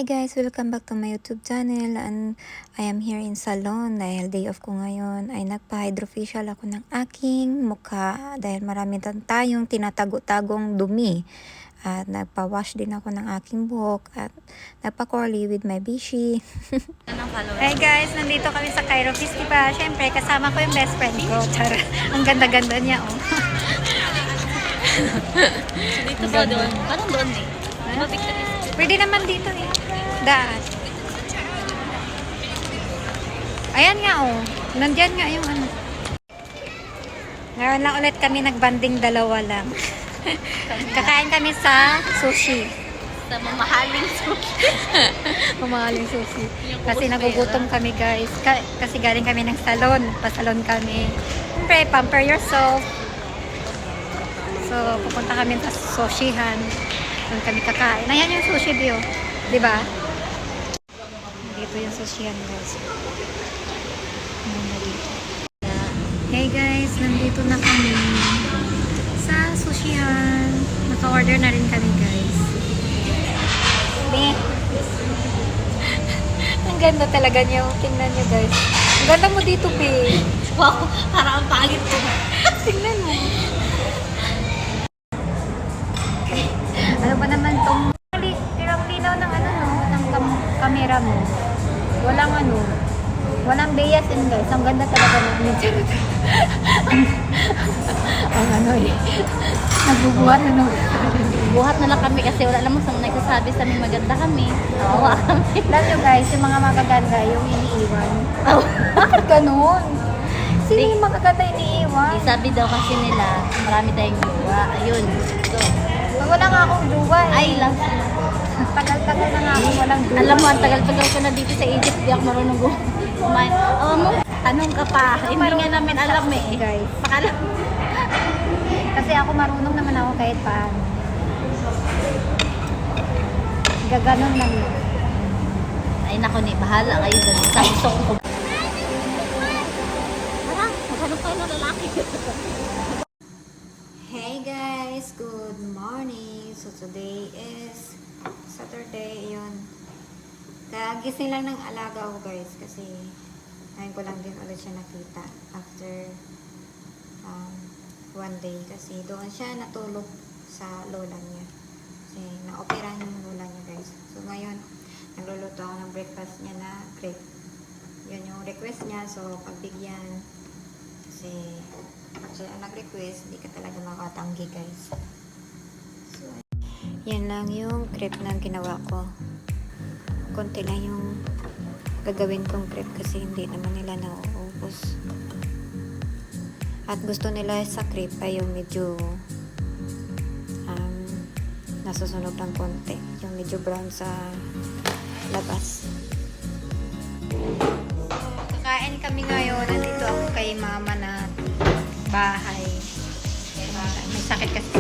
Hey guys, welcome back to my YouTube channel, and I am here in salon dahil day off ko ngayon. Ay nagpa-hydrofacial ako ng aking mukha dahil marami tayong tinatago-tagong dumi. At nagpa-wash din ako ng aking buhok at nagpa-curly with my bishi. Hey guys, nandito kami sa Cairo Festival. Siyempre, kasama ko yung best friend ko. Tara, ang ganda-ganda niya, oh. Dito po doon. Parang doon eh. Diba Victory? Pwede naman dito eh. Daan. Ayan nga oh. Nandyan nga yung ano. Ngayon lang ulit kami nagbanding dalawa lang. Kakain kami sa sushi. Sa mamahaling sushi. Mamahaling sushi. Kasi nagugutom kami guys. Kasi galing kami ng salon. Pasalon kami. Siyempre, pamper yourself. So, pupunta kami sa sushihan. Doon kami kakain. Ayan yung sushi view. Diba? Dito yung sushihan guys. Hey guys, nandito na kami sa sushihan. Naka-order na rin kami guys. Ang ganda talaga niyo. Tingnan niyo guys. Ang ganda mo dito, P. Wow, parang ang pangit ko. Tingnan mo. Ano ba naman tong tirang linaw ng ano no, ng camera mo. Walang ano, walang bias in guys. Ang ganda talaga ng ang ano eh. Nagbubuhat ano. Buhat na lang kami kasi wala namang nagsasabi sa amin maganda kami. Nawa kami. Love you guys, yung mga magaganda, yung iniiwan. Oh. Bakit ganun? Sino yung magaganda iniiwan? Sabi daw kasi nila, marami tayong jowa. Ayun. So, Wala nga akong jowa eh. ay lang. Tagal-tagal na nga akong walang jowa. Alam mo, ang tagal-tagal ko na dito sa Egypt. Di ako marunong kumain. Alam mo, tanong ka pa. Hindi nga namin alam eh. Guys. Pakalam. Kasi ako marunong naman ako kahit paano. Gaganon lang yun. Ay nako ni, bahala kayo dun. Sa gusto ko. Parang, maghanap kayo ng lalaki. Hey guys, good morning. So today is Saturday, yun. Kagising lang ng alaga ko guys kasi ngayon ko lang din ulit siya nakita after one day kasi doon siya natulog sa lola niya. Kasi na-opera yung lola niya guys. So ngayon, nagluluto ako ng breakfast niya na crepe. Yun yung request niya, so pagbigyan kasi ang nag-request, hindi ka talaga makatanggi guys. So, yan lang yung crepe na ginawa ko. Konti lang yung gagawin kong crepe kasi hindi naman nila nauubos. At gusto nila sa crepe ay yung medyo nasusunog ng konti. Yung medyo brown sa labas. Kakain kami ngayon. Nandito ako kay mama na bahay. May sakit kasi.